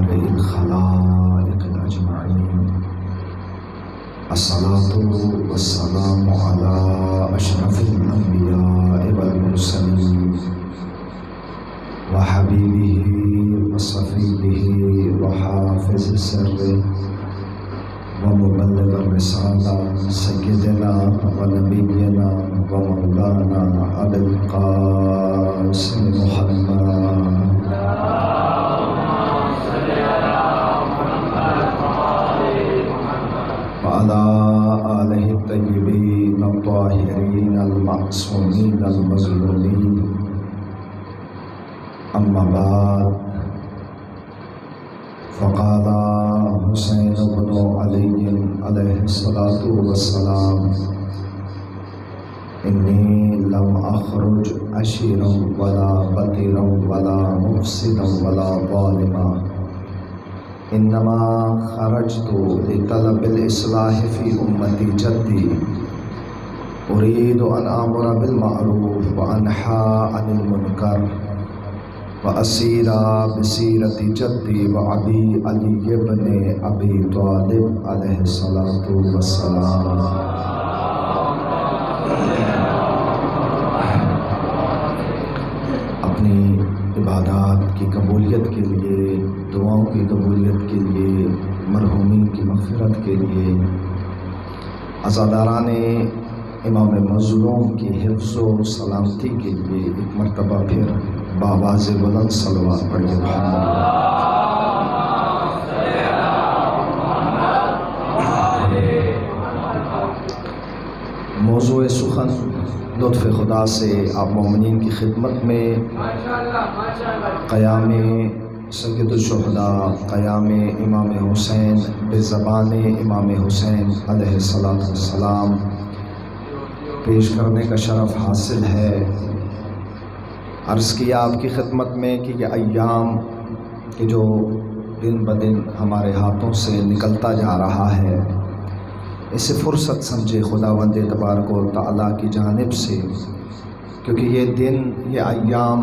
مبدئ الخلائق أجمعين. الصلاة والسلام على أشرف الأنبياء والمرسلين وحبيبه وصفيه وحافظ سره ومبلغ الرسالة سيدنا ونبينا ومولانا أبي القاسم محمد وعلى آله الطيبين الطاهرين المعصومين المظلومين. أما بعد، فقال حسين بن علي عليه الصلاة والسلام: إني لم أخرج أشيرا ولا بطيرا ولا مفسدا ولا ظالما، إنما خرجت لطلب الإصلاح في أمتي جدي، أريد أن آمر بالمعروف وأنهى عن المنكر وأسير بسيرة جدي وأبي علي بن أبي طالب عليه الصلاة والسلام. اپنی عبادات کی قبولیت کے لیے، دعاؤں کی قبولیت کے لیے، مرحومین کی مغفرت کے لیے، عزاداران امام مظلوم کی حفظ و سلامتی کے لیے ایک مرتبہ پھر بآواز بلند صلوات پڑھیے محمد. موضوع سخن لطف خدا سے آپ مومنین کی خدمت میں قیام سید الشہداء، قیام امام حسین بزبان امام حسین علیہ السلام پیش کرنے کا شرف حاصل ہے. عرض کیا آپ کی خدمت میں کہ یہ ایام کہ جو دن بدن ہمارے ہاتھوں سے نکلتا جا رہا ہے، اسے فرصت سمجھے خداوند تبارک و تعالیٰ کی جانب سے، کیونکہ یہ دن، یہ ایام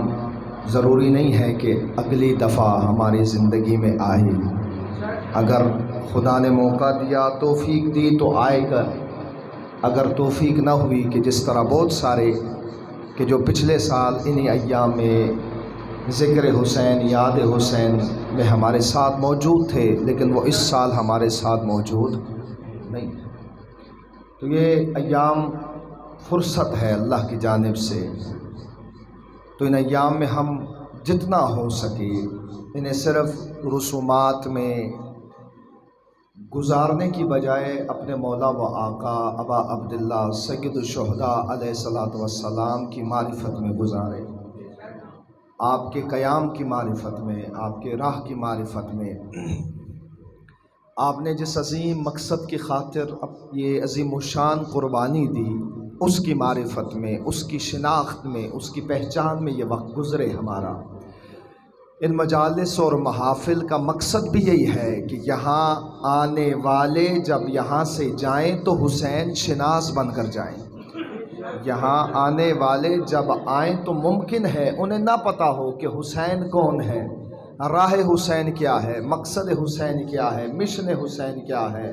ضروری نہیں ہے کہ اگلی دفعہ ہماری زندگی میں آئے. اگر خدا نے موقع دیا، توفیق دی تو آئے گا. اگر توفیق نہ ہوئی، کہ جس طرح بہت سارے کہ جو پچھلے سال انہی ایام میں ذکر حسین، یاد حسین میں ہمارے ساتھ موجود تھے، لیکن وہ اس سال ہمارے ساتھ موجود نہیں. تو یہ ایام فرصت ہے اللہ کی جانب سے. تو ان ایام میں ہم جتنا ہو سکے انہیں صرف رسومات میں گزارنے کی بجائے اپنے مولا و آقا ابا عبداللہ سید الشہداء علیہ السلام کی معرفت میں گزارے، آپ کے قیام کی معرفت میں، آپ کے راہ کی معرفت میں. آپ نے جس عظیم مقصد کی خاطر یہ عظیم الشان قربانی دی، اس کی معرفت میں، اس کی شناخت میں، اس کی پہچان میں یہ وقت گزرے ہمارا. ان مجالس اور محافل کا مقصد بھی یہی ہے کہ یہاں آنے والے جب یہاں سے جائیں تو حسین شناس بن کر جائیں. یہاں آنے والے جب آئیں تو ممکن ہے انہیں نہ پتہ ہو کہ حسین کون ہے، راہ حسین کیا ہے، مقصد حسین کیا ہے، مشن حسین کیا ہے،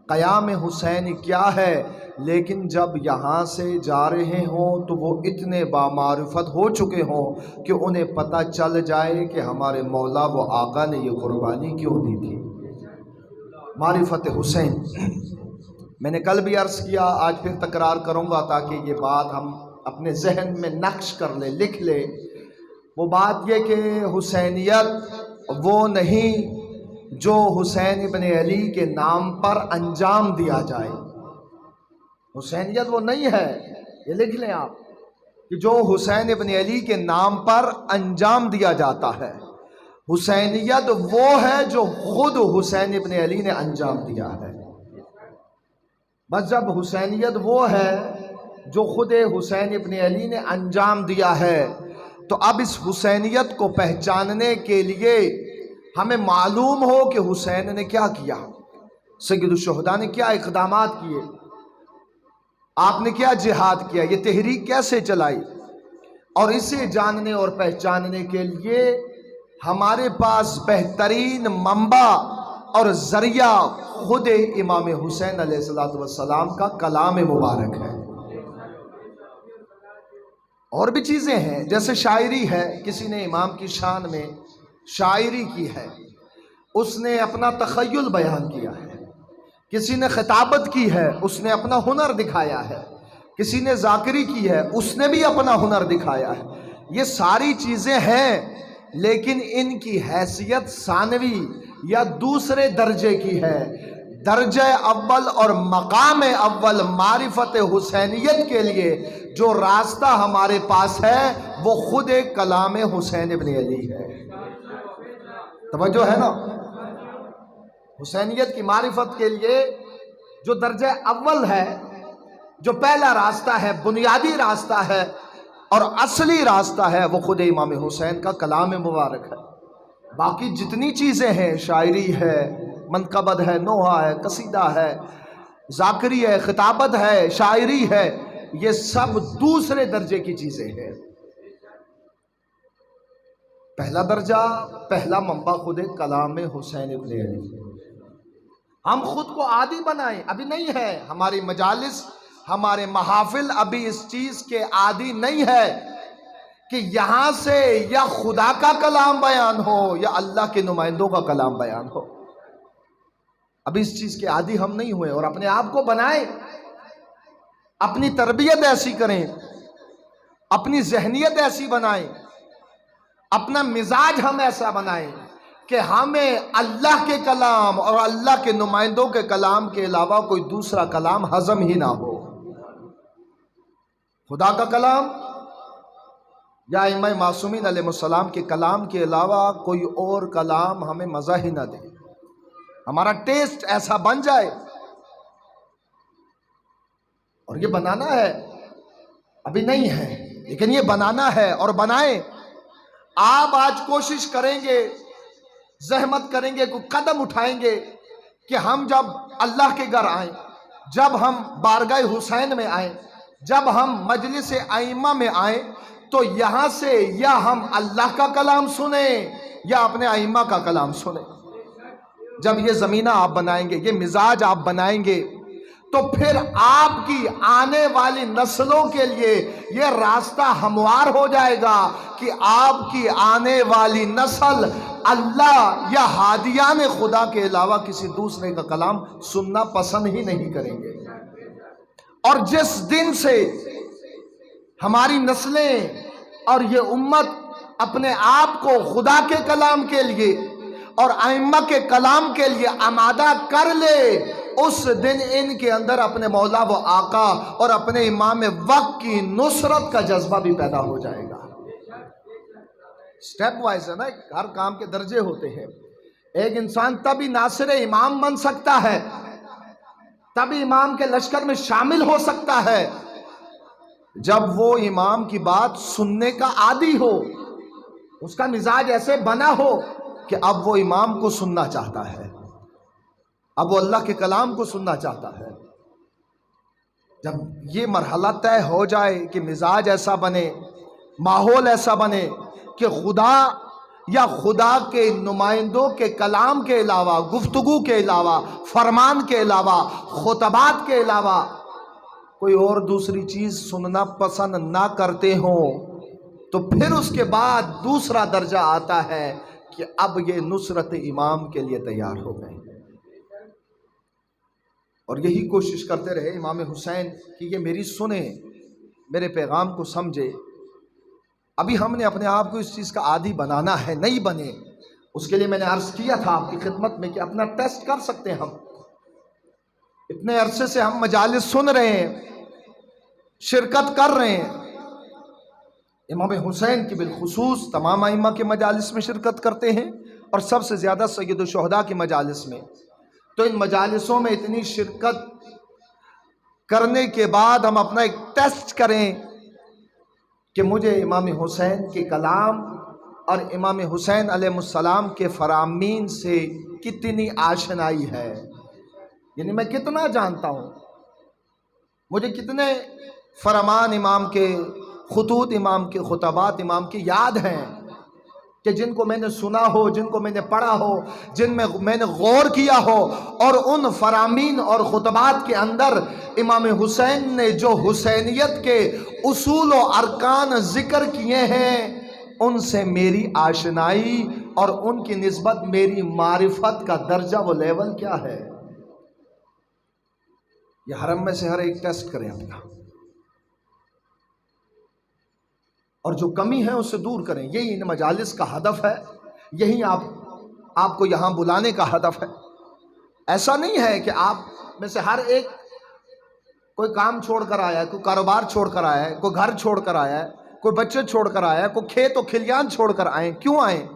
قیام حسین کیا ہے، لیکن جب یہاں سے جا رہے ہوں تو وہ اتنے بامعرفت ہو چکے ہوں کہ انہیں پتہ چل جائے کہ ہمارے مولا و آقا نے یہ قربانی کیوں دی تھی. معرفت حسین میں نے کل بھی عرض کیا، آج پھر تکرار کروں گا تاکہ یہ بات ہم اپنے ذہن میں نقش کر لیں، لکھ لیں. وہ بات یہ کہ حسینیت وہ نہیں جو حسین ابن علی کے نام پر انجام دیا جائے. حسینیت وہ نہیں ہے، یہ لکھ لیں آپ، کہ جو حسین ابن علی کے نام پر انجام دیا جاتا ہے. حسینیت وہ ہے جو خود حسین ابن علی نے انجام دیا ہے. بس جب حسینیت وہ ہے جو خود حسین ابن علی نے انجام دیا ہے، تو اب اس حسینیت کو پہچاننے کے لیے ہمیں معلوم ہو کہ حسین نے کیا کیا، سید الشہداء نے کیا اقدامات کیے، آپ نے کیا جہاد کیا، یہ تحریک کیسے چلائی. اور اسے جاننے اور پہچاننے کے لیے ہمارے پاس بہترین منبع اور ذریعہ خود امام حسین علیہ السلام کا کلام مبارک ہے۔ اور بھی چیزیں ہیں، جیسے شاعری ہے، کسی نے امام کی شان میں شاعری کی ہے، اس نے اپنا تخیل بیان کیا ہے، کسی نے خطابت کی ہے، اس نے اپنا ہنر دکھایا ہے، کسی نے ذاکری کی ہے، اس نے بھی اپنا ہنر دکھایا ہے۔ یہ ساری چیزیں ہیں، لیکن ان کی حیثیت ثانوی یا دوسرے درجے کی ہے۔ درجہ اول اور مقام اول معرفت حسینیت کے لیے جو راستہ ہمارے پاس ہے وہ خود کلام حسین ابن علی ہے۔ توجہ ہے نا؟ حسینیت کی معرفت کے لیے جو درجہ اول ہے، جو پہلا راستہ ہے، بنیادی راستہ ہے اور اصلی راستہ ہے، وہ خود امام حسین کا کلام مبارک ہے۔ باقی جتنی چیزیں ہیں، شاعری ہے، منقبت ہے، نوحہ ہے، قصیدہ ہے، ذاکری ہے، خطابت ہے، شاعری ہے، یہ سب دوسرے درجے کی چیزیں ہیں۔ پہلا درجہ، پہلا منبع خود کلام حسین ابن علی۔ ہم خود کو عادی بنائیں، ابھی نہیں ہے، ہماری مجالس، ہمارے محافل ابھی اس چیز کے عادی نہیں ہے کہ یہاں سے یا خدا کا کلام بیان ہو یا اللہ کے نمائندوں کا کلام بیان ہو۔ ابھی اس چیز کے عادی ہم نہیں ہوئے، اور اپنے آپ کو بنائیں، اپنی تربیت ایسی کریں، اپنی ذہنیت ایسی بنائیں، اپنا مزاج ہم ایسا بنائیں کہ ہمیں اللہ کے کلام اور اللہ کے نمائندوں کے کلام کے علاوہ کوئی دوسرا کلام ہضم ہی نہ ہو۔ خدا کا کلام یا ائمہ معصومین علیہ السلام کے کلام کے علاوہ کوئی اور کلام ہمیں مزہ ہی نہ دے، ہمارا ٹیسٹ ایسا بن جائے۔ اور یہ بنانا ہے، ابھی نہیں ہے لیکن یہ بنانا ہے، اور بنائیں۔ آپ آج کوشش کریں گے، زحمت کریں گے، کوئی قدم اٹھائیں گے کہ ہم جب اللہ کے گھر آئیں، جب ہم بارگاہ حسین میں آئیں، جب ہم مجلس ائمہ میں آئیں، تو یہاں سے یا ہم اللہ کا کلام سنیں یا اپنے ائمہ کا کلام سنیں۔ جب یہ زمینہ آپ بنائیں گے، یہ مزاج آپ بنائیں گے، تو پھر آپ کی آنے والی نسلوں کے لیے یہ راستہ ہموار ہو جائے گا کہ آپ کی آنے والی نسل اللہ یا ہادیان خدا کے علاوہ کسی دوسرے کا کلام سننا پسند ہی نہیں کریں گے۔ اور جس دن سے ہماری نسلیں اور یہ امت اپنے آپ کو خدا کے کلام کے لیے اور ائمہ کے کلام کے لیے آمادہ کر لے، اس دن ان کے اندر اپنے مولا و آقا اور اپنے امام وقت کی نصرت کا جذبہ بھی پیدا ہو جائے گا۔ سٹیپ وائز ہے نا، ہر کام کے درجے ہوتے ہیں۔ ایک انسان تبھی ناصر امام بن سکتا ہے، تبھی امام کے لشکر میں شامل ہو سکتا ہے جب وہ امام کی بات سننے کا عادی ہو، اس کا مزاج ایسے بنا ہو کہ اب وہ امام کو سننا چاہتا ہے، اب وہ اللہ کے کلام کو سننا چاہتا ہے۔ جب یہ مرحلہ طے ہو جائے کہ مزاج ایسا بنے، ماحول ایسا بنے کہ خدا یا خدا کے نمائندوں کے کلام کے علاوہ، گفتگو کے علاوہ، فرمان کے علاوہ، خطبات کے علاوہ کوئی اور دوسری چیز سننا پسند نہ کرتے ہوں، تو پھر اس کے بعد دوسرا درجہ آتا ہے کہ اب یہ نصرت امام کے لیے تیار ہو گئے، اور یہی کوشش کرتے رہے امام حسین کہ یہ میری سنیں، میرے پیغام کو سمجھے۔ ابھی ہم نے اپنے آپ کو اس چیز کا عادی بنانا ہے، نہیں بنے۔ اس کے لیے میں نے عرض کیا تھا آپ کی خدمت میں کہ اپنا ٹیسٹ کر سکتے ہیں ہم۔ اتنے عرصے سے ہم مجالس سن رہے ہیں، شرکت کر رہے ہیں، امام حسین کی بالخصوص تمام ائمہ کے مجالس میں شرکت کرتے ہیں، اور سب سے زیادہ سید الشہداء کی مجالس میں۔ تو ان مجالسوں میں اتنی شرکت کرنے کے بعد ہم اپنا ایک ٹیسٹ کریں کہ مجھے امام حسین کے کلام اور امام حسین علیہ السلام کے فرامین سے کتنی آشنائی ہے، یعنی میں کتنا جانتا ہوں، مجھے کتنے فرمان امام کے، خطوط امام کے، خطبات امام کی یاد ہیں۔ کہ جن کو میں نے سنا ہو، جن کو میں نے پڑھا ہو، جن میں میں نے غور کیا ہو، اور ان فرامین اور خطبات کے اندر امام حسین نے جو حسینیت کے اصول و ارکان ذکر کیے ہیں، ان سے میری آشنائی اور ان کی نسبت میری معرفت کا درجہ و لیول کیا ہے۔ یہ حرم میں سے ہر ایک ٹیسٹ کریں اپنا، اور جو کمی ہے اس سے دور کریں۔ یہی ان مجالس کا ہدف ہے، یہی آپ کو یہاں بلانے کا ہدف ہے۔ ایسا نہیں ہے کہ آپ میں سے ہر ایک کوئی کام چھوڑ کر آیا ہے، کوئی کاروبار چھوڑ کر آیا ہے، کوئی گھر چھوڑ کر آیا ہے، کوئی بچے چھوڑ کر آیا ہے، کوئی کھیت و کھلیان چھوڑ کر آئیں۔ کیوں آئیں؟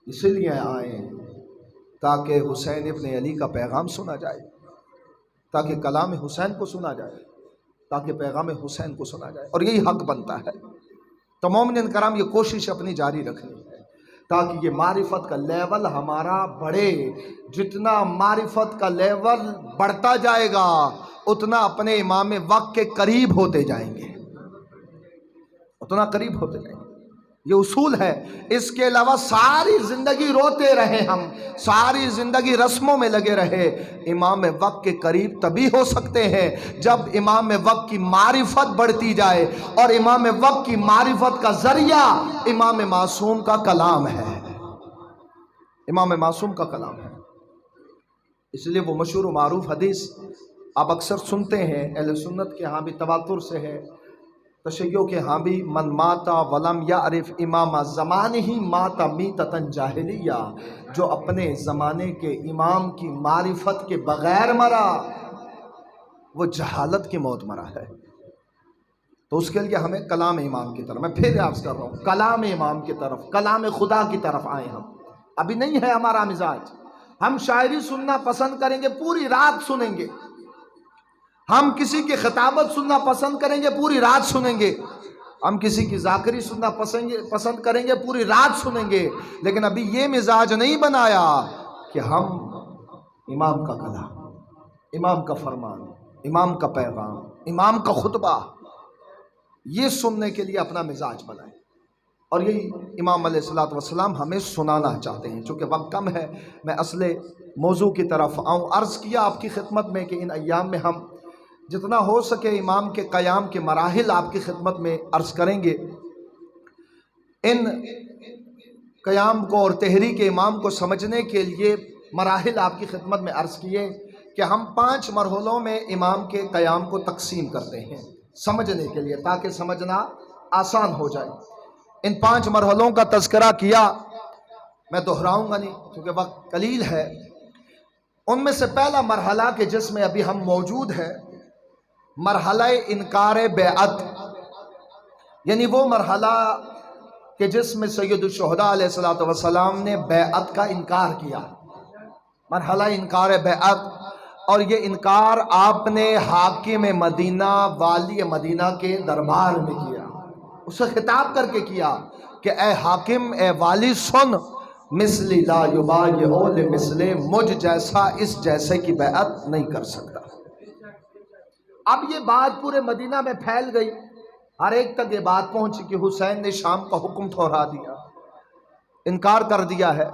اس لیے آئیں تاکہ حسین ابن علی کا پیغام سنا جائے، تاکہ کلام حسین کو سنا جائے، تاکہ پیغام حسین کو سنا جائے، اور یہی حق بنتا ہے۔ تو مومنین کرام، یہ کوشش اپنی جاری رکھنی ہے تاکہ یہ معرفت کا لیول ہمارا بڑھے۔ جتنا معرفت کا لیول بڑھتا جائے گا، اتنا اپنے امام وقت کے قریب ہوتے جائیں گے، اتنا قریب ہوتے جائیں گے۔ یہ اصول ہے۔ اس کے علاوہ ساری زندگی روتے رہے، ہم ساری زندگی رسموں میں لگے رہے، امام وقت کے قریب تبھی ہو سکتے ہیں جب امام وقت کی معرفت بڑھتی جائے، اور امام وقت کی معرفت کا ذریعہ امام معصوم کا کلام ہے، امام معصوم کا کلام ہے۔ اس لیے وہ مشہور و معروف حدیث آپ اکثر سنتے ہیں، اہل سنت کے ہاں بھی تواتر سے ہے، تشیع کے ہاں بھی، من ماتا ولم یعرف امام زمانہ ماتا میتۃ جاہلیہ، جو اپنے زمانے کے امام کی معرفت کے بغیر مرا وہ جہالت کی موت مرا ہے۔ تو اس کے لیے ہمیں کلام امام کی طرف، میں پھر عرض کر رہا ہوں، کلام امام کی طرف، کلام خدا کی طرف آئیں۔ ہم ابھی نہیں ہے ہمارا مزاج، ہم شاعری سننا پسند کریں گے، پوری رات سنیں گے، ہم کسی کی خطابت سننا پسند کریں گے، پوری رات سنیں گے، ہم کسی کی ذاکری سننا پسند کریں گے، پوری رات سنیں گے، لیکن ابھی یہ مزاج نہیں بنایا کہ ہم امام کا کلام، امام کا فرمان، امام کا پیغام، امام کا خطبہ یہ سننے کے لیے اپنا مزاج بنائیں۔ اور یہی امام علیہ السلام ہمیں سنانا چاہتے ہیں۔ چونکہ وقت کم ہے، میں اصل موضوع کی طرف آؤں۔ عرض کیا آپ کی خدمت میں کہ ان ایام میں ہم جتنا ہو سکے امام کے قیام کے مراحل آپ کی خدمت میں عرض کریں گے۔ ان قیام کو اور تحریک امام کو سمجھنے کے لیے مراحل آپ کی خدمت میں عرض کیے کہ ہم 5 مرحلوں میں امام کے قیام کو تقسیم کرتے ہیں سمجھنے کے لیے، تاکہ سمجھنا آسان ہو جائے۔ ان 5 مرحلوں کا تذکرہ کیا، میں دہراؤں گا نہیں کیونکہ وقت قلیل ہے۔ ان میں سے پہلا مرحلہ کہ جس میں ابھی ہم موجود ہیں، مرحلہ انکار بیعت، یعنی وہ مرحلہ کہ جس میں سید الشہداء علیہ السلام نے بیعت کا انکار کیا، مرحلہ انکار بیعت۔ اور یہ انکار آپ نے حاکم مدینہ، والی مدینہ کے دربار میں کیا، اسے خطاب کر کے کیا کہ اے حاکم، اے والی، سن، مثلی لا یبایع لمثلہ، مجھ جیسا اس جیسے کی بیعت نہیں کر سکتا۔ اب یہ بات پورے مدینہ میں پھیل گئی، ہر ایک تک یہ بات پہنچی کہ حسین نے شام کا حکم ٹھہرا دیا، انکار کر دیا ہے۔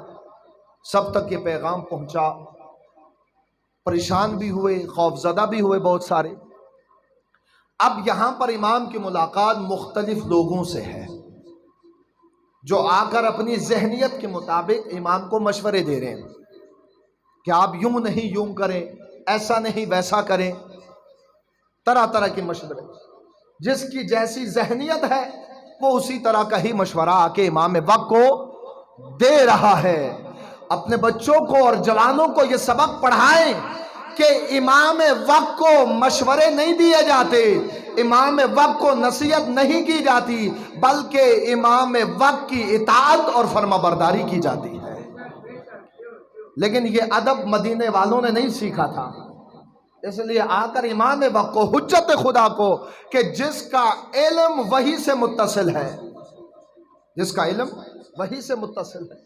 سب تک یہ پیغام پہنچا، پریشان بھی ہوئے، خوف زدہ بھی ہوئے بہت سارے۔ اب یہاں پر امام کی ملاقات مختلف لوگوں سے ہے، جو آ کر اپنی ذہنیت کے مطابق امام کو مشورے دے رہے ہیں کہ آپ یوں نہیں یوں کریں، ایسا نہیں ویسا کریں، طرح طرح کے مشورے۔ جس کی جیسی ذہنیت ہے وہ اسی طرح کا ہی مشورہ آ کے امام وقت کو دے رہا ہے۔ اپنے بچوں کو اور جوانوں کو یہ سبق پڑھائیں کہ امام وقت کو مشورے نہیں دیے جاتے، امام وقت کو نصیحت نہیں کی جاتی، بلکہ امام وقت کی اطاعت اور فرما برداری کی جاتی ہے۔ لیکن یہ ادب مدینے والوں نے نہیں سیکھا تھا، اس لیے آ کر امام وقت کو، حجت خدا کو، کہ جس کا علم وحی سے متصل ہے، جس کا علم وحی سے متصل ہے،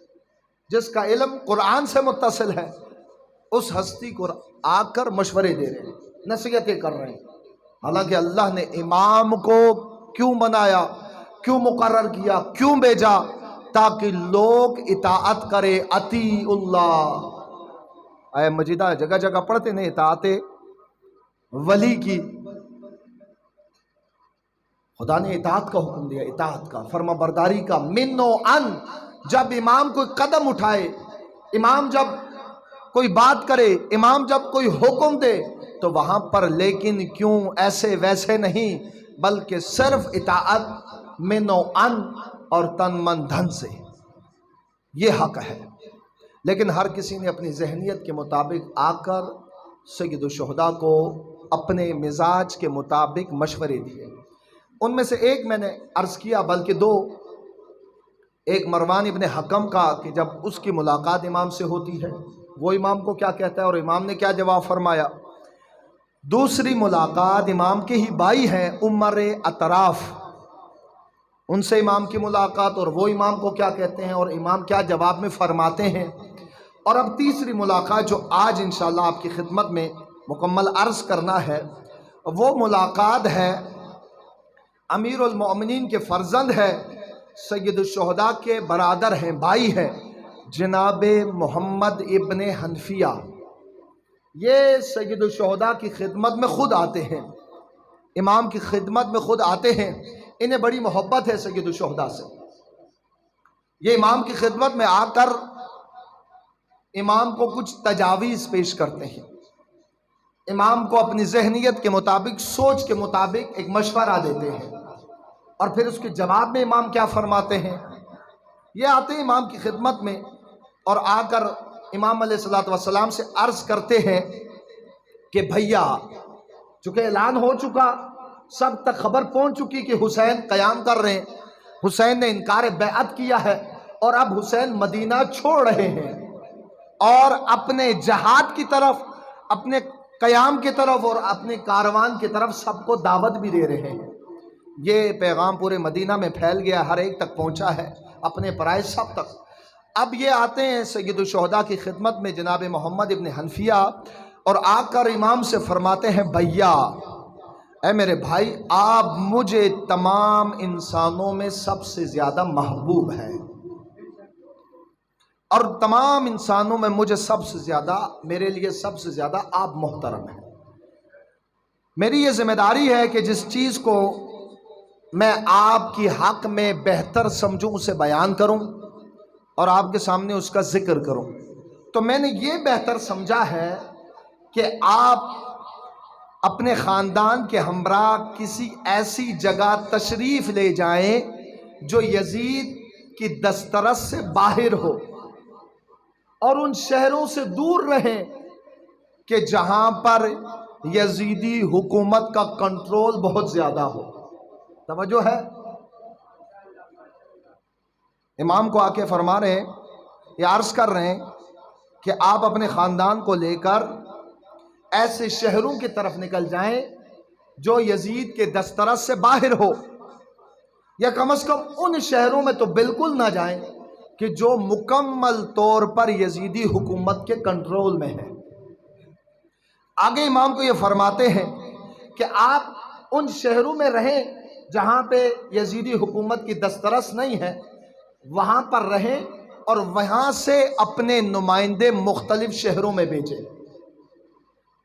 جس کا علم قرآن سے متصل ہے، اس ہستی کو آ کر مشورے دے رہے ہیں، نصیحتیں کر رہے ہیں۔ حالانکہ اللہ نے امام کو کیوں بنایا، کیوں مقرر کیا، کیوں بھیجا، تاکہ لوگ اطاعت کرے، اطیع اللہ۔ آئے مجیدہ جگہ جگہ پڑھتے ہیں اطاعت ولی کی، خدا نے اطاعت کا حکم دیا، اطاعت کا، فرما برداری کا، من و ان۔ جب امام کوئی قدم اٹھائے، امام جب کوئی بات کرے، امام جب کوئی حکم دے تو وہاں پر لیکن کیوں ایسے ویسے نہیں، بلکہ صرف اطاعت من و ان اور تن من دھن سے، یہ حق ہے۔ لیکن ہر کسی نے اپنی ذہنیت کے مطابق آ کر سید الشہداء کو اپنے مزاج کے مطابق مشورے دیے۔ ان میں سے ایک میں نے عرض کیا، بلکہ دو، ایک مروان ابن حکم کا کہ جب اس کی ملاقات امام سے ہوتی ہے وہ امام کو کیا کہتا ہے اور امام نے کیا جواب فرمایا۔ دوسری ملاقات امام کے ہی بھائی ہیں عمر اطراف، ان سے امام کی ملاقات اور وہ امام کو کیا کہتے ہیں اور امام کیا جواب میں فرماتے ہیں۔ اور اب تیسری ملاقات جو آج انشاءاللہ آپ کی خدمت میں مکمل عرض کرنا ہے، وہ ملاقات ہے امیر المؤمنین کے فرزند ہے، سید الشہداء کے برادر ہیں، بھائی ہیں، جناب محمد ابن حنفیہ۔ یہ سید الشہداء کی خدمت میں خود آتے ہیں، امام کی خدمت میں خود آتے ہیں، انہیں بڑی محبت ہے سید الشہداء سے۔ یہ امام کی خدمت میں آ کر امام کو کچھ تجاویز پیش کرتے ہیں، امام کو اپنی ذہنیت کے مطابق، سوچ کے مطابق ایک مشورہ دیتے ہیں، اور پھر اس کے جواب میں امام کیا فرماتے ہیں۔ یہ آتے ہیں امام کی خدمت میں اور آ کر امام علیہ الصلوۃ والسلام سے عرض کرتے ہیں کہ بھیا، چونکہ اعلان ہو چکا، سب تک خبر پہنچ چکی کہ حسین قیام کر رہے ہیں، حسین نے انکار بیعت کیا ہے، اور اب حسین مدینہ چھوڑ رہے ہیں اور اپنے جہاد کی طرف، اپنے قیام کی طرف اور اپنے کاروان کی طرف سب کو دعوت بھی دے رہے ہیں۔ یہ پیغام پورے مدینہ میں پھیل گیا، ہر ایک تک پہنچا ہے، اپنے پرائے سب تک۔ اب یہ آتے ہیں سید الشہداء کی خدمت میں جناب محمد ابن حنفیہ، اور آ کر امام سے فرماتے ہیں بھیا، اے میرے بھائی، آپ مجھے تمام انسانوں میں سب سے زیادہ محبوب ہیں، اور تمام انسانوں میں مجھے سب سے زیادہ، میرے لیے سب سے زیادہ آپ محترم ہیں۔ میری یہ ذمہ داری ہے کہ جس چیز کو میں آپ کی حق میں بہتر سمجھوں اسے بیان کروں اور آپ کے سامنے اس کا ذکر کروں۔ تو میں نے یہ بہتر سمجھا ہے کہ آپ اپنے خاندان کے ہمراہ کسی ایسی جگہ تشریف لے جائیں جو یزید کی دسترس سے باہر ہو، اور ان شہروں سے دور رہیں کہ جہاں پر یزیدی حکومت کا کنٹرول بہت زیادہ ہو۔ توجہ ہے؟ امام کو آ کے فرما رہے ہیں، یہ عرض کر رہے ہیں کہ آپ اپنے خاندان کو لے کر ایسے شہروں کی طرف نکل جائیں جو یزید کے دسترس سے باہر ہو، یا کم از کم ان شہروں میں تو بالکل نہ جائیں کہ جو مکمل طور پر یزیدی حکومت کے کنٹرول میں ہے۔ آگے امام کو یہ فرماتے ہیں کہ آپ ان شہروں میں رہیں جہاں پہ یزیدی حکومت کی دسترس نہیں ہے، وہاں پر رہیں اور وہاں سے اپنے نمائندے مختلف شہروں میں بھیجیں،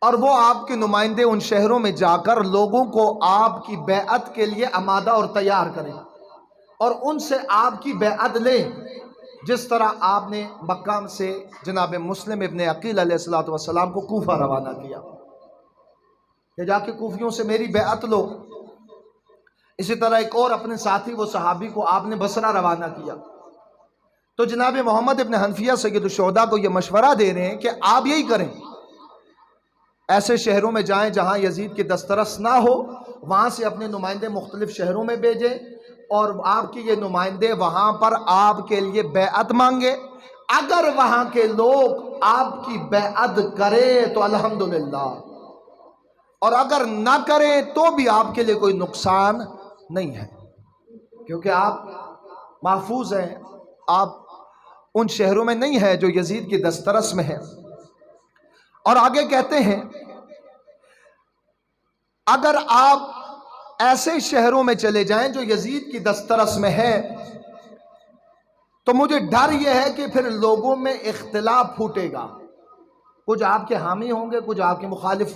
اور وہ آپ کے نمائندے ان شہروں میں جا کر لوگوں کو آپ کی بیعت کے لیے آمادہ اور تیار کریں، اور ان سے آپ کی بیعت لیں، جس طرح آپ نے مکہ سے جناب مسلم ابن عقیل علیہ السلام کو کوفہ روانہ کیا کہ جا کے کوفیوں سے میری بیعت لو۔ اسی طرح ایک اور اپنے ساتھی وہ صحابی کو آپ نے بصرہ روانہ کیا۔ تو جناب محمد ابن حنفیہ سید الشہداء کو یہ مشورہ دے رہے ہیں کہ آپ یہی کریں، ایسے شہروں میں جائیں جہاں یزید کی دسترس نہ ہو، وہاں سے اپنے نمائندے مختلف شہروں میں بھیجیں، اور آپ کے یہ نمائندے وہاں پر آپ کے لیے بیعت مانگے۔ اگر وہاں کے لوگ آپ کی بیعت کریں تو الحمدللہ، اور اگر نہ کریں تو بھی آپ کے لیے کوئی نقصان نہیں ہے، کیونکہ آپ محفوظ ہیں، آپ ان شہروں میں نہیں ہیں جو یزید کی دسترس میں ہیں۔ اور آگے کہتے ہیں اگر آپ ایسے شہروں میں چلے جائیں جو یزید کی دسترس میں ہے تو مجھے ڈر یہ ہے کہ پھر لوگوں میں اختلاف پھوٹے گا، کچھ آپ کے حامی ہوں گے، کچھ آپ کے مخالف،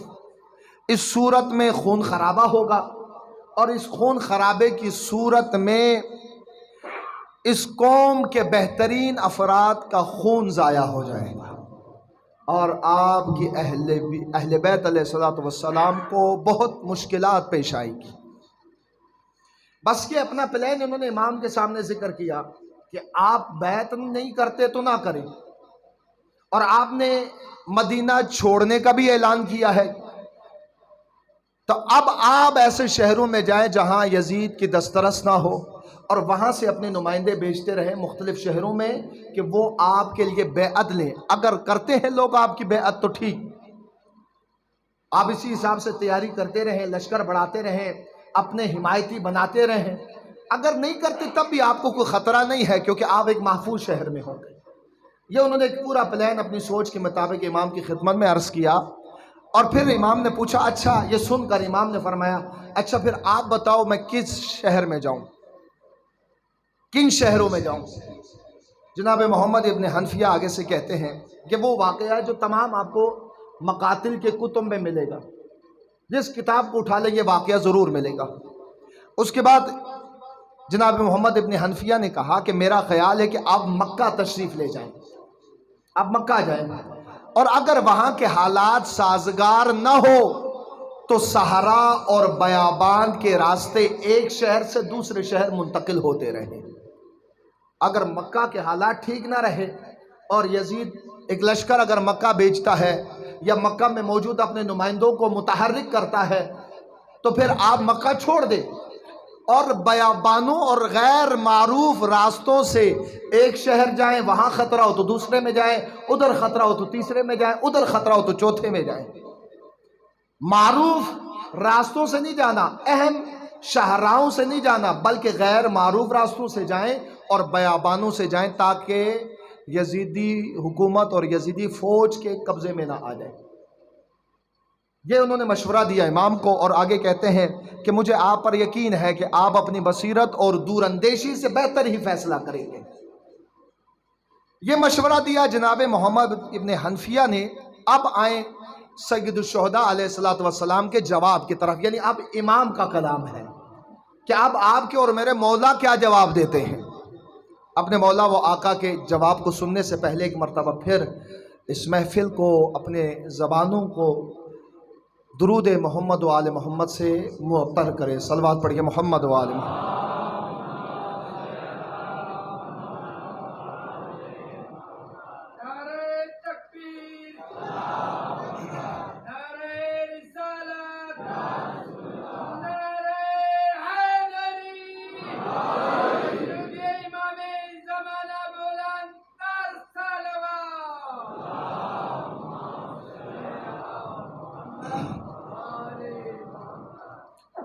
اس صورت میں خون خرابہ ہوگا، اور اس خون خرابے کی صورت میں اس قوم کے بہترین افراد کا خون ضائع ہو جائے گا، اور آپ کی اہل بیت علیہ الصلوۃ والسلام کو بہت مشکلات پیش آئے گی۔ بس یہ اپنا پلان انہوں نے امام کے سامنے ذکر کیا کہ آپ بیعت نہیں کرتے تو نہ کریں، اور آپ نے مدینہ چھوڑنے کا بھی اعلان کیا ہے، تو اب آپ ایسے شہروں میں جائیں جہاں یزید کی دسترس نہ ہو، اور وہاں سے اپنے نمائندے بھیجتے رہیں مختلف شہروں میں کہ وہ آپ کے لیے بیعت لیں۔ اگر کرتے ہیں لوگ آپ کی بیعت تو ٹھیک، آپ اسی حساب سے تیاری کرتے رہیں، لشکر بڑھاتے رہیں، اپنے حمایتی بناتے رہیں۔ اگر نہیں کرتے تب بھی آپ کو کوئی خطرہ نہیں ہے، کیونکہ آپ ایک محفوظ شہر میں ہوں گے۔ یہ انہوں نے ایک پورا پلان اپنی سوچ کے مطابق امام کی خدمت میں عرض کیا، اور پھر امام نے پوچھا، اچھا یہ سن کر امام نے فرمایا، اچھا پھر آپ بتاؤ میں کس شہر میں جاؤں، کن شہروں میں جاؤں؟ جناب محمد ابن حنفیہ آگے سے کہتے ہیں کہ وہ واقعہ جو تمام آپ کو مقاتل کے کتب میں ملے گا، جس کتاب کو اٹھا لیں یہ واقعہ ضرور ملے گا۔ اس کے بعد جناب محمد ابن حنفیہ نے کہا کہ میرا خیال ہے کہ آپ مکہ تشریف لے جائیں، آپ مکہ جائیں، اور اگر وہاں کے حالات سازگار نہ ہو تو صحرا اور بیابان کے راستے ایک شہر سے دوسرے شہر منتقل ہوتے رہیں۔ اگر مکہ کے حالات ٹھیک نہ رہے اور یزید ایک لشکر اگر مکہ بھیجتا ہے یا مکہ میں موجود اپنے نمائندوں کو متحرک کرتا ہے تو پھر آپ مکہ چھوڑ دیں، اور بیابانوں اور غیر معروف راستوں سے ایک شہر جائیں، وہاں خطرہ ہو تو دوسرے میں جائیں، ادھر خطرہ ہو تو تیسرے میں جائیں، ادھر خطرہ ہو تو چوتھے میں جائیں۔ معروف راستوں سے نہیں جانا، اہم شہراؤں سے نہیں جانا، بلکہ غیر معروف راستوں سے جائیں اور بیابانوں سے جائیں، تاکہ یزیدی حکومت اور یزیدی فوج کے قبضے میں نہ آ جائے۔ یہ انہوں نے مشورہ دیا امام کو، اور آگے کہتے ہیں کہ مجھے آپ پر یقین ہے کہ آپ اپنی بصیرت اور دور اندیشی سے بہتر ہی فیصلہ کریں گے۔ یہ مشورہ دیا جناب محمد ابن حنفیہ نے۔ اب آئیں سید الشہداء علیہ السلام کے جواب کی طرف، یعنی اب امام کا کلام ہے کہ اب آپ کے اور میرے مولا کیا جواب دیتے ہیں۔ اپنے مولا و آقا کے جواب کو سننے سے پہلے ایک مرتبہ پھر اس محفل کو، اپنے زبانوں کو درود محمد و آل محمد سے معطر کرے۔ صلوات پڑھیے محمد و آل محمد۔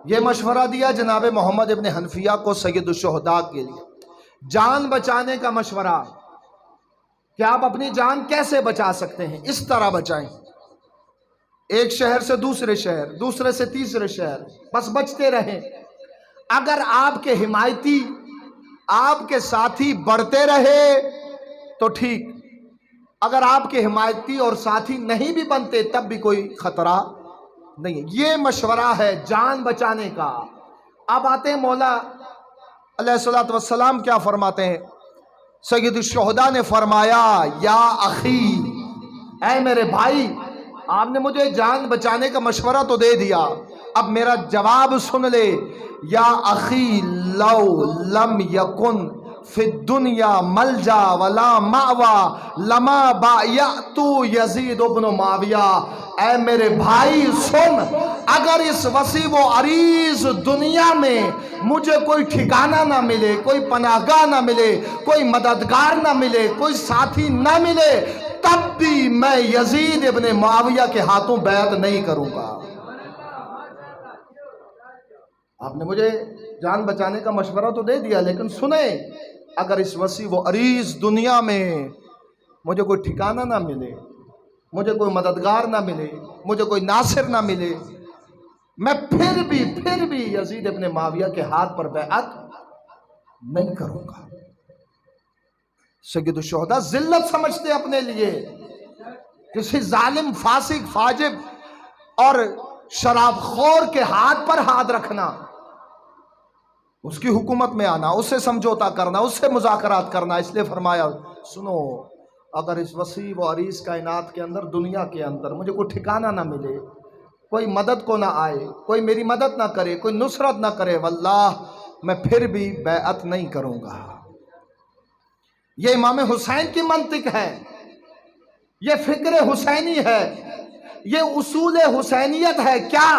یہ مشورہ دیا جناب محمد ابن حنفیہ کو سید الشہداء کے لیے، جان بچانے کا مشورہ کہ آپ اپنی جان کیسے بچا سکتے ہیں، اس طرح بچائیں، ایک شہر سے دوسرے شہر، دوسرے سے تیسرے شہر، بس بچتے رہیں۔ اگر آپ کے حمایتی، آپ کے ساتھی بڑھتے رہے تو ٹھیک، اگر آپ کے حمایتی اور ساتھی نہیں بھی بنتے تب بھی کوئی خطرہ نہیں ہے۔ یہ مشورہ ہے جان بچانے کا۔ اب آتے ہیں مولا علیہ السلام کیا فرماتے ہیں۔ سید الشہداء نے فرمایا، یا اخی، اے میرے بھائی، آپ نے مجھے جان بچانے کا مشورہ تو دے دیا، اب میرا جواب سن لے۔ یا اخی لو لم یکن فی الدنیا ملجا ولا مأوی لما بایعت یزید ابن معاویہ۔ اے میرے بھائی سن، اگر اس وسیع و عریض دنیا میں مجھے کوئی ٹھکانہ نہ ملے، کوئی پناہ گاہ نہ ملے، کوئی مددگار نہ ملے، کوئی ساتھی نہ ملے، تب بھی میں یزید ابن معاویہ کے ہاتھوں بیعت نہیں کروں گا۔ آپ نے مجھے جان بچانے کا مشورہ تو دے دیا، لیکن سنیں، اگر اس وسیع و عریض دنیا میں مجھے کوئی ٹھکانہ نہ ملے، مجھے کوئی مددگار نہ ملے، مجھے کوئی ناصر نہ ملے، میں پھر بھی یزید ابن معاویہ کے ہاتھ پر بیعت نہیں کروں گا۔ سید الشہداء ذلت سمجھتے اپنے لیے، کسی ظالم فاسق فاجر اور شراب خور کے ہاتھ پر ہاتھ رکھنا، اس کی حکومت میں آنا، اس سے سمجھوتا کرنا، اس سے مذاکرات کرنا۔ اس لیے فرمایا سنو، اگر اس وسیع و عریض کائنات کے اندر، دنیا کے اندر مجھے کوئی ٹھکانہ نہ ملے، کوئی مدد کو نہ آئے، کوئی میری مدد نہ کرے، کوئی نصرت نہ کرے، واللہ میں پھر بھی بیعت نہیں کروں گا۔ یہ امام حسین کی منطق ہے، یہ فکر حسینی ہے، یہ اصول حسینیت ہے۔ کیا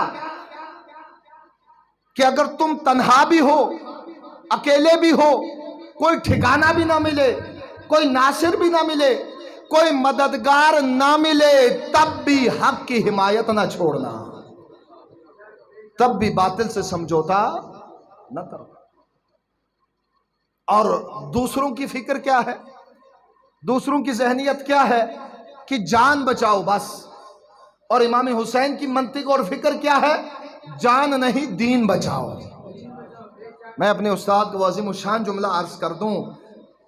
کہ اگر تم تنہا بھی ہو، اکیلے بھی ہو، کوئی ٹھکانہ بھی نہ ملے، کوئی ناصر بھی نہ ملے، کوئی مددگار نہ ملے، تب بھی حق کی حمایت نہ چھوڑنا، تب بھی باطل سے سمجھوتا نہ کرنا۔ اور دوسروں کی فکر کیا ہے، دوسروں کی ذہنیت کیا ہے کہ جان بچاؤ بس، اور امام حسین کی منطق اور فکر کیا ہے، جان نہیں دین بچاؤ۔ میں اپنے استاد کو عظیم الشان جملہ عرض کر دوں،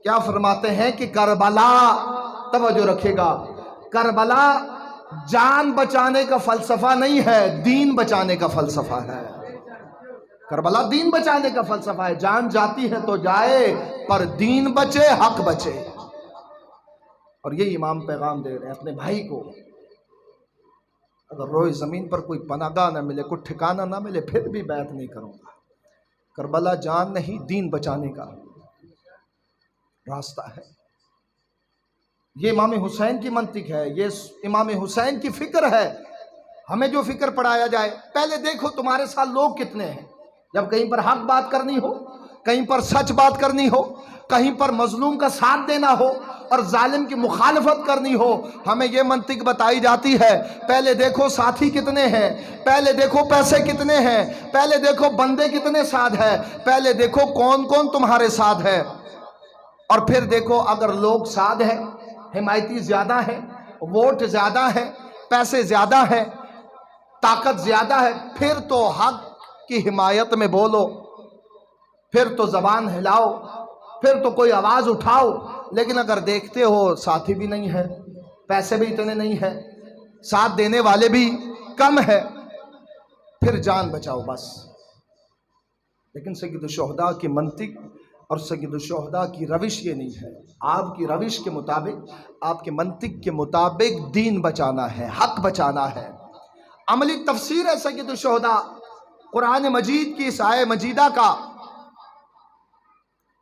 کیا فرماتے ہیں کہ کربلا، توجہ رکھے گا، کربلا جان بچانے کا فلسفہ نہیں ہے، دین بچانے کا فلسفہ ہے۔ کربلا دین بچانے کا فلسفہ ہے، جان جاتی ہے تو جائے، پر دین بچے، حق بچے۔ اور یہ امام پیغام دے رہے ہیں اپنے بھائی کو، اگر روئے زمین پر کوئی پناہ گاہ نہ ملے، کوئی ٹھکانہ نہ ملے، پھر بھی بیعت نہیں کروں گا۔ کربلا جان نہیں دین بچانے کا راستہ ہے۔ یہ امام حسین کی منطق ہے، یہ امام حسین کی فکر ہے۔ ہمیں جو فکر پڑھایا جائے، پہلے دیکھو تمہارے ساتھ لوگ کتنے ہیں، جب کہیں پر حق بات کرنی ہو، کہیں پر سچ بات کرنی ہو، کہیں پر مظلوم کا ساتھ دینا ہو اور ظالم کی مخالفت کرنی ہو، ہمیں یہ منطق بتائی جاتی ہے، پہلے دیکھو ساتھی کتنے ہیں، پہلے دیکھو پیسے کتنے ہیں، پہلے دیکھو بندے کتنے ساتھ ہیں، پہلے دیکھو کون کون تمہارے ساتھ ہے، اور پھر دیکھو اگر لوگ ساتھ ہیں، حمایتی زیادہ ہیں، ووٹ زیادہ ہیں، پیسے زیادہ ہیں، طاقت زیادہ ہے، پھر تو حق کی حمایت میں بولو، پھر تو زبان ہلاؤ، پھر تو کوئی آواز اٹھاؤ۔ لیکن اگر دیکھتے ہو ساتھی بھی نہیں ہے، پیسے بھی اتنے نہیں ہیں، ساتھ دینے والے بھی کم ہے، پھر جان بچاؤ بس۔ لیکن سید الشہداء کی منطق اور سید الشہداء کی روش یہ نہیں ہے۔ آپ کی روش کے مطابق، آپ کے منطق کے مطابق دین بچانا ہے، حق بچانا ہے۔ عملی تفسیر ہے سید الشہداء قرآن مجید کی، اس آیہ مجیدہ کا۔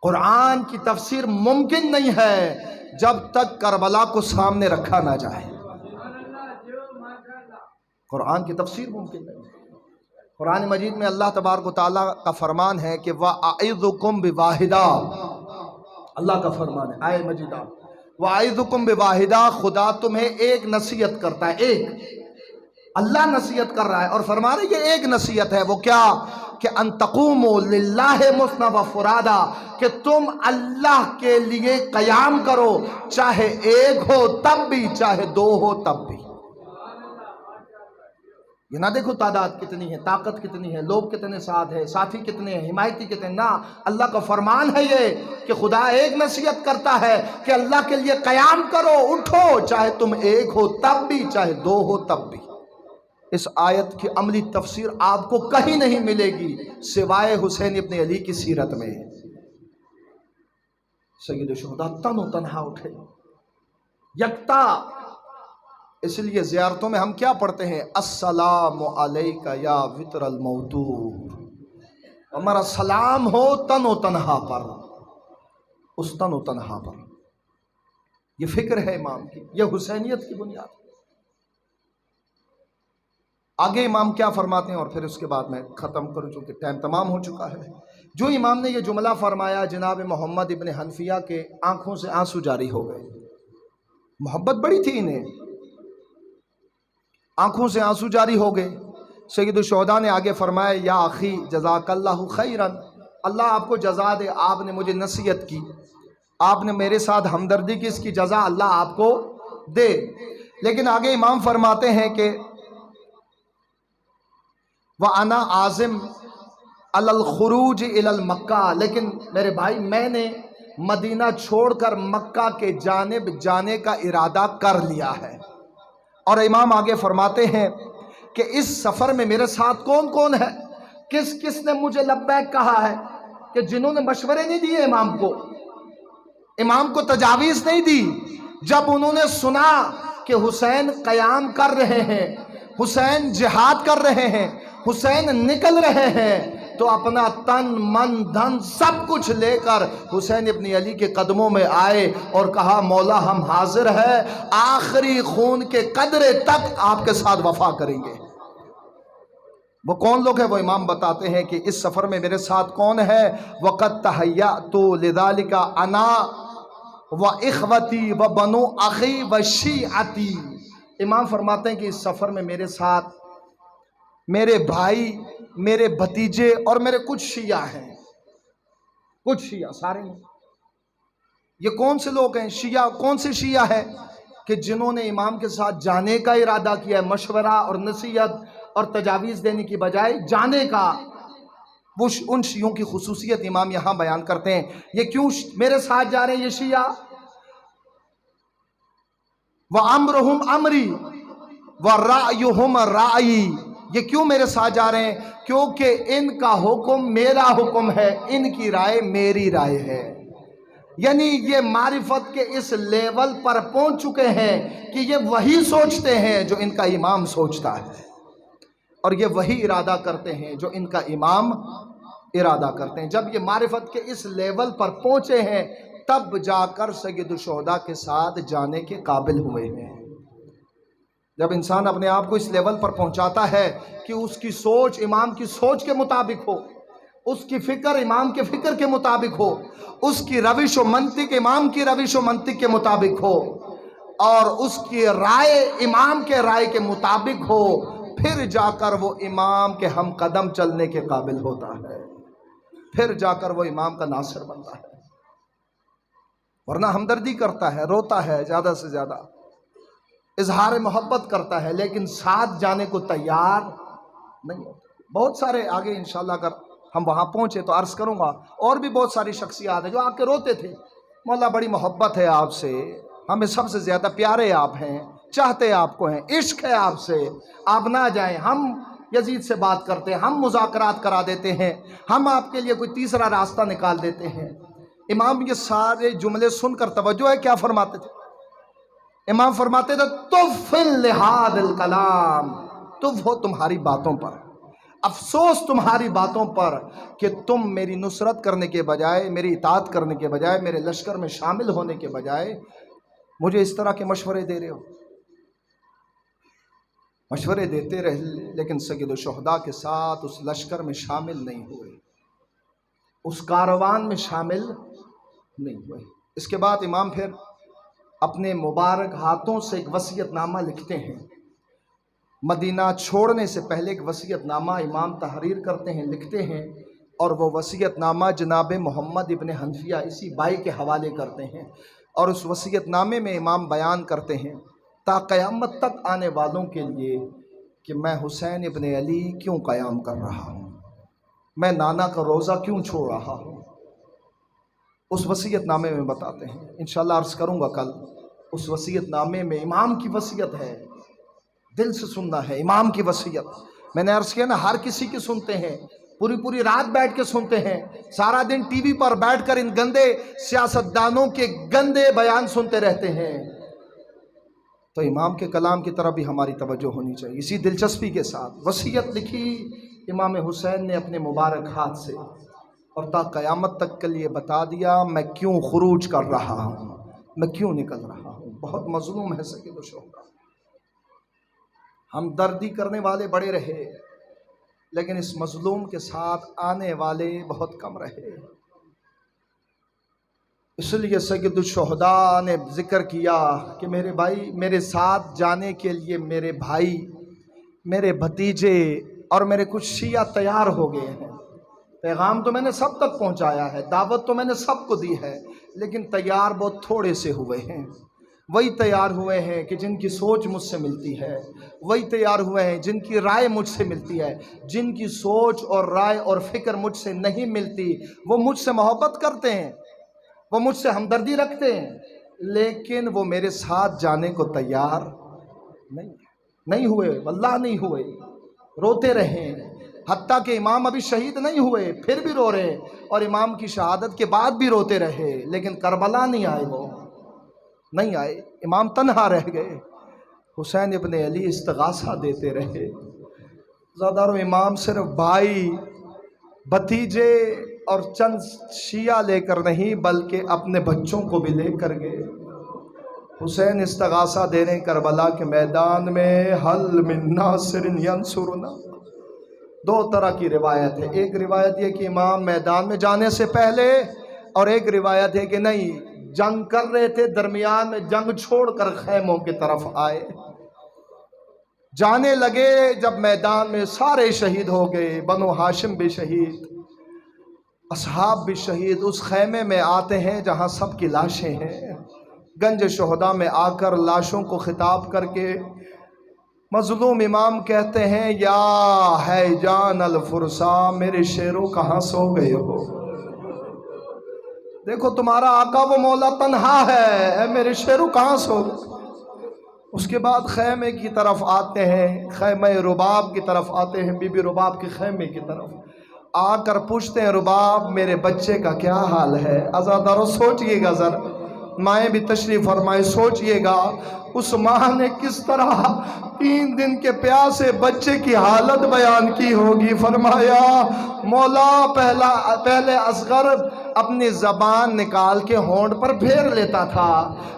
قرآن کی تفسیر ممکن نہیں ہے جب تک کربلا کو سامنے رکھا نہ جائے۔ قرآن کی تفسیر ممکن نہیں ہے۔ قرآن مجید میں اللہ تبارک و تعالیٰ کا فرمان ہے کہ وَأَعِذُكُمْ بِوَاحِدَةٍ، اللہ کا فرمان ہے آیہ مجیدہ، وَأَعِذُكُمْ بِوَاحِدَةٍ، خدا تمہیں ایک نصیحت کرتا ہے، ایک اللہ نصیحت کر رہا ہے، اور فرما رہے یہ ایک نصیحت ہے، وہ کیا کہ ان تقوموا للہ مثنی وفرادا، کہ تم اللہ کے لیے قیام کرو، چاہے ایک ہو تب بھی، چاہے دو ہو تب بھی۔ یہ نہ دیکھو تعداد کتنی ہے، طاقت کتنی ہے، لوگ کتنے ساتھ ہیں، ساتھی کتنے ہیں، حمایتی کتنے، نہ، اللہ کا فرمان ہے یہ کہ خدا ایک نصیحت کرتا ہے کہ اللہ کے لیے قیام کرو، اٹھو، چاہے تم ایک ہو تب بھی، چاہے دو ہو تب بھی۔ اس آیت کی عملی تفسیر آپ کو کہیں نہیں ملے گی سوائے حسین ابن علی کی سیرت میں۔ سید الشہداء تن و تنہا اٹھے، یکتا۔ اس لیے زیارتوں میں ہم کیا پڑھتے ہیں، السلام علیک یا وطر الموتور، ہمارا سلام ہو تن و تنہا پر، اس تن و تنہا پر۔ یہ فکر ہے امام کی، یہ حسینیت کی بنیاد۔ آگے امام کیا فرماتے ہیں، اور پھر اس کے بعد میں ختم کروں چونکہ ٹائم تمام ہو چکا ہے۔ جو امام نے یہ جملہ فرمایا، جناب محمد ابن حنفیہ کے آنکھوں سے آنسو جاری ہو گئے، محبت بڑی تھی انہیں، آنکھوں سے آنسو جاری ہو گئے۔ سید الشہداء نے آگے فرمایا، یا اخی جزاک اللہ خیرا، اللہ آپ کو جزا دے، آپ نے مجھے نصیحت کی، آپ نے میرے ساتھ ہمدردی کی، اس کی جزا اللہ آپ کو دے۔ لیکن آگے امام فرماتے ہیں کہ وَأَنَا عَازِمٌ عَلَى الْخُرُوجِ إِلَى الْمَكَّةِ، لیکن میرے بھائی میں نے مدینہ چھوڑ کر مکہ کے جانب جانے کا ارادہ کر لیا ہے۔ اور امام آگے فرماتے ہیں کہ اس سفر میں میرے ساتھ کون کون ہے، کس کس نے مجھے لبیک کہا ہے، کہ جنہوں نے مشورے نہیں دیے امام کو تجاویز نہیں دی، جب انہوں نے سنا کہ حسین قیام کر رہے ہیں، حسین جہاد کر رہے ہیں، حسین نکل رہے ہیں، تو اپنا تن من دھن سب کچھ لے کر حسین ابن علی کے قدموں میں آئے اور کہا مولا ہم حاضر ہیں، آخری خون کے قطرے تک آپ کے ساتھ وفا کریں گے۔ وہ کون لوگ ہیں؟ وہ امام بتاتے ہیں کہ اس سفر میں میرے ساتھ کون ہے۔ وَقَدْ تَحَيَّأْتُ لِذَلِكَ أَنَا وَإِخْوَتِي وَبَنُو أَخِي وَشِيعَتِي۔ امام فرماتے ہیں کہ اس سفر میں میرے ساتھ میرے بھائی، میرے بھتیجے اور میرے کچھ شیعہ ہیں، کچھ شیعہ، سارے نہیں۔ یہ کون سے لوگ ہیں شیعہ؟ کون سے شیعہ ہیں؟ کہ جنہوں نے امام کے ساتھ جانے کا ارادہ کیا ہے، مشورہ اور نصیحت اور تجاویز دینے کی بجائے جانے کا۔ وہ ان شیعوں کی خصوصیت امام یہاں بیان کرتے ہیں۔ یہ کیوں میرے ساتھ جا رہے ہیں یہ شیعہ؟ وَأَمْرُهُمْ أَمْرِي وَرَأْيُهُمْ رَأْيِي۔ یہ کیوں میرے ساتھ جا رہے ہیں؟ کیونکہ ان کا حکم میرا حکم ہے، ان کی رائے میری رائے ہے۔ یعنی یہ معرفت کے اس لیول پر پہنچ چکے ہیں کہ یہ وہی سوچتے ہیں جو ان کا امام سوچتا ہے، اور یہ وہی ارادہ کرتے ہیں جو ان کا امام ارادہ کرتے ہیں۔ جب یہ معرفت کے اس لیول پر پہنچے ہیں تب جا کر سید الشہداء کے ساتھ جانے کے قابل ہوئے ہیں۔ جب انسان اپنے آپ کو اس لیول پر پہنچاتا ہے کہ اس کی سوچ امام کی سوچ کے مطابق ہو، اس کی فکر امام کے فکر کے مطابق ہو، اس کی روش و منطق امام کی روش و منطق کے مطابق ہو، اور اس کی رائے امام کے رائے کے مطابق ہو، پھر جا کر وہ امام کے ہم قدم چلنے کے قابل ہوتا ہے، پھر جا کر وہ امام کا ناصر بنتا ہے۔ ورنہ ہمدردی کرتا ہے، روتا ہے، زیادہ سے زیادہ اظہار محبت کرتا ہے، لیکن ساتھ جانے کو تیار نہیں ہوتا۔ بہت سارے آگے انشاءاللہ اگر ہم وہاں پہنچے تو عرض کروں گا، اور بھی بہت ساری شخصیات ہیں جو آ کے روتے تھے، مولا بڑی محبت ہے آپ سے، ہمیں سب سے زیادہ پیارے آپ ہیں، چاہتے آپ کو ہیں، عشق ہے آپ سے، آپ نہ جائیں، ہم یزید سے بات کرتے ہیں، ہم مذاکرات کرا دیتے ہیں، ہم آپ کے لیے کوئی تیسرا راستہ نکال دیتے ہیں۔ امام یہ سارے جملے سن کر توجہ ہے کیا فرماتے تھے؟ امام فرماتے تھے تُف لِحَادِ الْکَلَام، تُف ہو تمہاری باتوں پر، افسوس تمہاری باتوں پر کہ تم میری نصرت کرنے کے بجائے، میری اطاعت کرنے کے بجائے، میرے لشکر میں شامل ہونے کے بجائے مجھے اس طرح کے مشورے دے رہے ہو۔ مشورے دیتے رہے لیکن سید الشہداء کے ساتھ اس لشکر میں شامل نہیں ہوئے، اس کاروان میں شامل نہیں ہوئے۔ اس کے بعد امام پھر اپنے مبارک ہاتھوں سے ایک وصیت نامہ لکھتے ہیں۔ مدینہ چھوڑنے سے پہلے ایک وصیت نامہ امام تحریر کرتے ہیں، لکھتے ہیں، اور وہ وصیت نامہ جناب محمد ابن حنفیہ اسی بائی کے حوالے کرتے ہیں، اور اس وصیت نامے میں امام بیان کرتے ہیں تا قیامت تک آنے والوں کے لیے کہ میں حسین ابن علی کیوں قیام کر رہا ہوں، میں نانا کا روزہ کیوں چھوڑ رہا ہوں۔ اس وصیت نامے میں بتاتے ہیں، انشاءاللہ عرض کروں گا کل۔ اس وصیت نامے میں امام کی وصیت ہے، دل سے سننا ہے امام کی وصیت۔ میں نے عرض کیا نا، ہر کسی کی سنتے ہیں، پوری رات بیٹھ کے سنتے ہیں، سارا دن ٹی وی پر بیٹھ کر ان گندے سیاستدانوں کے گندے بیان سنتے رہتے ہیں، تو امام کے کلام کی طرف بھی ہماری توجہ ہونی چاہیے۔ اسی دلچسپی کے ساتھ وصیت لکھی امام حسین نے اپنے مبارک ہاتھ سے، اور تا قیامت تک کے لیے بتا دیا میں کیوں خروج کر رہا ہوں، میں کیوں نکل رہا ہوں۔ بہت مظلوم ہے سید الشہداء، ہم دردی کرنے والے بڑے رہے لیکن اس مظلوم کے ساتھ آنے والے بہت کم رہے۔ اس لیے سید الشہداء نے ذکر کیا کہ میرے بھائی، میرے ساتھ جانے کے لیے میرے بھائی، میرے بھتیجے اور میرے کچھ شیعہ تیار ہو گئے ہیں۔ پیغام تو میں نے سب تک پہنچایا ہے، دعوت تو میں نے سب کو دی ہے، لیکن تیار بہت تھوڑے سے ہوئے ہیں۔ وہی تیار ہوئے ہیں کہ جن کی سوچ مجھ سے ملتی ہے، وہی تیار ہوئے ہیں جن کی رائے مجھ سے ملتی ہے۔ جن کی سوچ اور رائے اور فکر مجھ سے نہیں ملتی وہ مجھ سے محبت کرتے ہیں، وہ مجھ سے ہمدردی رکھتے ہیں، لیکن وہ میرے ساتھ جانے کو تیار نہیں ہوئے، واللہ نہیں ہوئے، روتے رہے، حتیٰ کہ امام ابھی شہید نہیں ہوئے پھر بھی رو رہے، اور امام کی شہادت کے بعد بھی روتے رہے، لیکن کربلا نہیں آئے، وہ نہیں آئے، امام تنہا رہ گئے۔ حسین ابن علی استغاثہ دیتے رہے، زادار و امام صرف بھائی، بھتیجے اور چند شیعہ لے کر نہیں بلکہ اپنے بچوں کو بھی لے کر گئے۔ حسین استغاثہ دینے کربلا کے میدان میں، حل من ناصر ینصرنا، دو طرح کی روایت ہے، ایک روایت یہ کہ امام میدان میں جانے سے پہلے، اور ایک روایت ہے کہ نہیں، جنگ کر رہے تھے، درمیان میں جنگ چھوڑ کر خیموں کی طرف آئے، جانے لگے، جب میدان میں سارے شہید ہو گئے، بنو ہاشم بھی شہید، اصحاب بھی شہید، اس خیمے میں آتے ہیں جہاں سب کی لاشیں ہیں، گنج شہداء میں آ کر لاشوں کو خطاب کر کے مظلوم امام کہتے ہیں، یا ہے جان الفرسا، میرے شیروں کہاں سو گئے ہو؟ دیکھو تمہارا آقا وہ مولا تنہا ہے، اے میرے شیروں کہاں سو گئے؟ اس کے بعد خیمے کی طرف آتے ہیں، خیمہ رباب کی طرف آتے ہیں، بی بی رباب کے خیمے کی طرف آ کر پوچھتے ہیں، رباب میرے بچے کا کیا حال ہے؟ عزادارو سوچئے گا ذرا، مائیں بھی تشریف فرمائے، سوچئے گا اس ماں نے کس طرح 3 دن کے پیاسے بچے کی حالت بیان کی ہوگی۔ فرمایا، مولا پہلے اصغر اپنی زبان نکال کے ہونٹ پر پھیر لیتا تھا،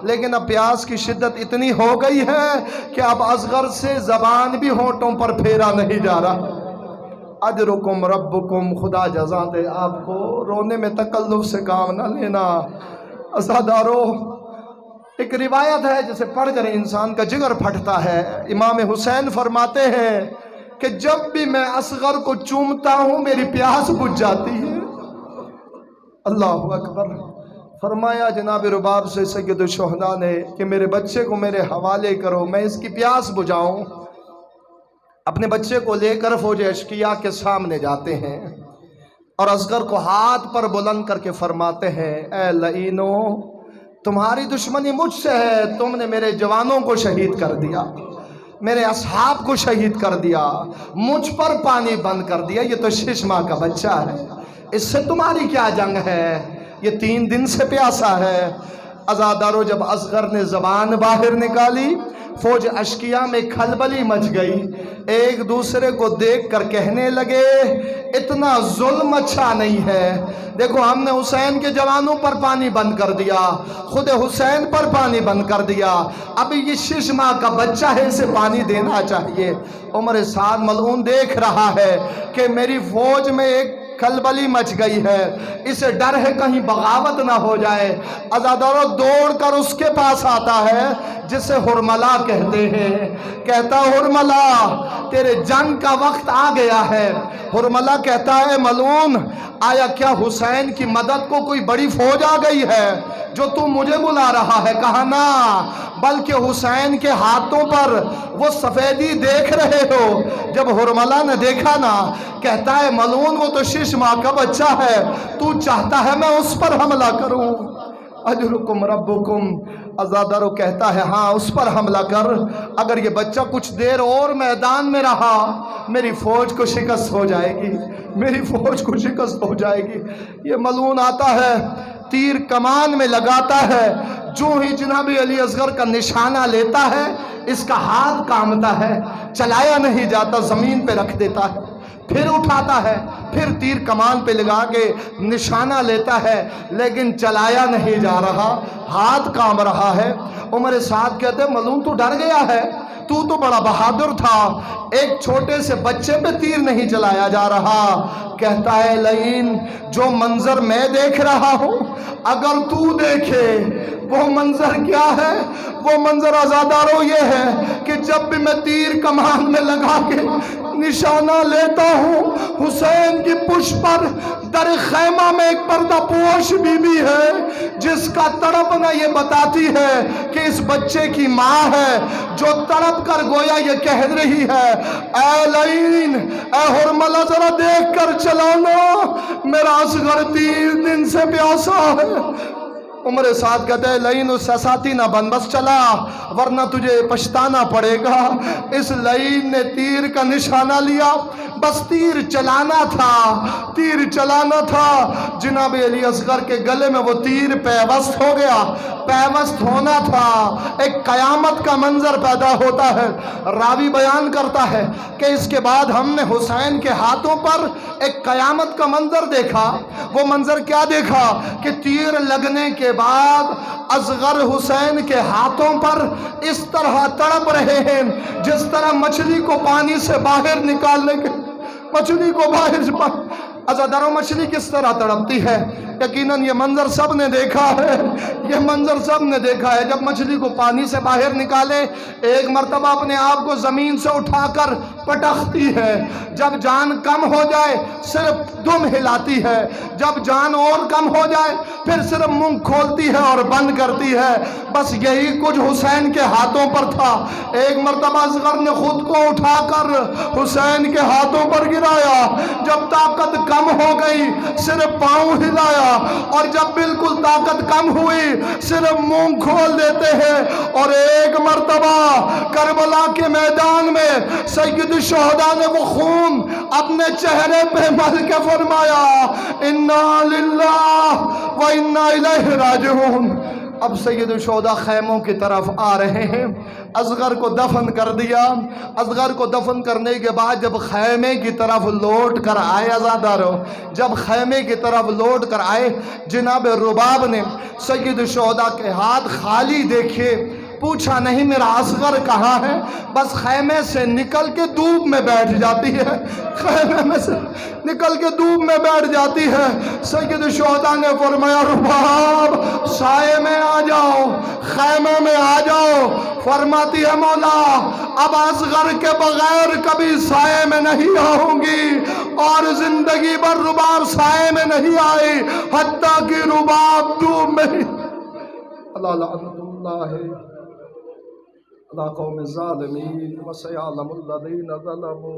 لیکن اب پیاس کی شدت اتنی ہو گئی ہے کہ اب اصغر سے زبان بھی ہونٹوں پر پھیرا نہیں جا رہا۔ اجرکم ربکم، خدا جزا دے آپ کو، رونے میں تکلف سے کام نہ لینا۔ عزادارو، ایک روایت ہے جسے پڑھ کر انسان کا جگر پھٹتا ہے، امام حسین فرماتے ہیں کہ جب بھی میں اصغر کو چومتا ہوں میری پیاس بجھ جاتی ہے۔ اللہ اکبر۔ فرمایا جناب رباب سے سید الشہداء نے کہ میرے بچے کو میرے حوالے کرو، میں اس کی پیاس بجھاؤں۔ اپنے بچے کو لے کر فوج اشقیاء کے سامنے جاتے ہیں اور اصغر کو ہاتھ پر بلند کر کے فرماتے ہیں، اے لعینو، تمہاری دشمنی مجھ سے ہے، تم نے میرے جوانوں کو شہید کر دیا، میرے اصحاب کو شہید کر دیا، مجھ پر پانی بند کر دیا، یہ تو 6 ماہ کا بچہ ہے، اس سے تمہاری کیا جنگ ہے؟ یہ 3 دن سے پیاسا ہے۔ عزادارو، جب اصغر نے زبان باہر نکالی، فوج اشقیاء میں کھلبلی مچ گئی، ایک دوسرے کو دیکھ کر کہنے لگے، اتنا ظلم اچھا نہیں ہے، دیکھو ہم نے حسین کے جوانوں پر پانی بند کر دیا، خود حسین پر پانی بند کر دیا، اب یہ 6 ماہ کا بچہ ہے، اسے پانی دینا چاہیے۔ عمر سعد ملعون دیکھ رہا ہے کہ میری فوج میں ایک کھلبلی مچ گئی ہے، اسے ڈر ہے کہیں بغاوت نہ ہو جائے۔ عزادارو، دوڑ کر اس کے پاس آتا ہے جسے ہرملا کہتے ہیں، کہتا ہرملا تیرے جنگ کا وقت آ گیا ہے۔ ہرملا کہتا ہے، ملعون، آیا کیا حسین کی مدد کو کوئی بڑی فوج آ گئی ہے جو تم مجھے بلا رہا ہے؟ کہا نا، بلکہ حسین کے ہاتھوں پر وہ سفیدی دیکھ رہے ہو۔ جب ہرملا نے دیکھا نا، کہتا ہے، ملعون وہ تو 6 ماہ کا بچہ ہے، تو چاہتا ہے میں اس پر حملہ کروں؟ اجرکم ربکم۔ عزادارو کہتا ہے، ہاں اس پر حملہ کر، اگر یہ بچہ کچھ دیر اور میدان میں رہا میری فوج کو شکست ہو جائے گی، میری فوج کو شکست ہو جائے گی۔ یہ ملعون آتا ہے، تیر کمان میں لگاتا ہے، جو ہی جناب علی اصغر کا نشانہ لیتا ہے اس کا ہاتھ کامتا ہے، چلایا نہیں جاتا، زمین پہ رکھ دیتا ہے، پھر اٹھاتا ہے، پھر تیر کمان پہ لگا کے نشانہ لیتا ہے، لیکن چلایا نہیں جا رہا، ہاتھ کام رہا ہے۔ عمر سعد کہتے ہیں، ملعون تو ڈر گیا ہے، تو بڑا بہادر تھا، ایک چھوٹے سے بچے پہ تیر نہیں چلایا جا رہا۔ کہتا ہے، لعین، جو منظر میں دیکھ رہا ہوں اگر تو دیکھے وہ منظر کیا ہے؟ وہ منظر عزادارو یہ ہے کہ جب بھی میں تیر کمان میں لگا کے نشانہ لیتا ہوں، حسین کی پشت پر در خیمہ میں ایک پردہ پوش بی بی ہے جس کا تڑپنا یہ بتاتی ہے کہ اس بچے کی ماں ہے، جو تڑپ کر گویا یہ کہہ رہی ہے، اے لعین، اے ہرملا، ذرا دیکھ کر چلانا، میرا اصغر 3 دن سے پیاسا ہے۔ عمر سعد کہتے ہیں لئین اس سے ساتھی نہ بن، بس چلا ورنہ تجھے پچھتانا پڑے گا۔ اس لئین نے تیر کا نشانہ لیا، بس تیر چلانا تھا، تیر چلانا تھا۔ جناب علی اصغر کے گلے میں وہ تیر پیوست ہو گیا، پیوست ہونا تھا۔ ایک قیامت کا منظر پیدا ہوتا ہے۔ راوی بیان کرتا ہے کہ اس کے بعد ہم نے حسین کے ہاتھوں پر ایک قیامت کا منظر دیکھا۔ وہ منظر کیا دیکھا کہ تیر لگنے کے بعد اصغر حسین کے ہاتھوں پر اس طرح تڑپ رہے ہیں جس طرح مچھلی کو پانی سے باہر نکالنے کے، مچھلی کو باہر عزاداروں مچھلی کس طرح تڑپتی ہے۔ یقیناً یہ منظر سب نے دیکھا ہے، یہ منظر سب نے دیکھا ہے۔ جب مچھلی کو پانی سے باہر نکالے، ایک مرتبہ اپنے آپ کو زمین سے اٹھا کر پٹختی ہے، جب جان کم ہو جائے صرف دم ہلاتی ہے، جب جان اور کم ہو جائے پھر صرف منہ کھولتی ہے اور بند کرتی ہے۔ بس یہی کچھ حسین کے ہاتھوں پر تھا۔ ایک مرتبہ اصغر نے خود کو اٹھا کر حسین کے ہاتھوں پر گرایا، جب طاقت کم ہو گئی صرف پاؤں ہلایا، اور جب بالکل طاقت کم ہوئی صرف منہ کھول دیتے ہیں۔ اور ایک مرتبہ کربلا کے میدان میں سید الشہداء نے وہ خون اپنے چہرے پہ مل کے فرمایا انا للہ و انا الیہ راجعون۔ اب سید الشہداء خیموں کی طرف آ رہے ہیں۔ اصغر کو دفن کر دیا۔ اصغر کو دفن کرنے کے بعد جب خیمے کی طرف لوٹ کر آئے عزادارو، جب خیمے کی طرف لوٹ کر آئے، جناب رباب نے سید الشہداء کے ہاتھ خالی دیکھے، پوچھا نہیں میرا اصغر کہاں ہے، بس خیمے سے نکل کے دھوپ میں بیٹھ جاتی ہے، خیمے میں سے نکل کے دھوپ میں بیٹھ جاتی ہے۔ سید الشہداء نے فرمایا رباب سائے میں آ جاؤ، خیمے میں آ جاؤ۔ فرماتی ہے مولا اب اصغر کے بغیر کبھی سائے میں نہیں آؤں گی، اور زندگی بھر رباب سائے میں نہیں آئی حتیٰ کہ رباب دھوپ میں ہی۔ اللہ لعنت اللہ علی قوم الظالمین وسيعلم الذين ظلموا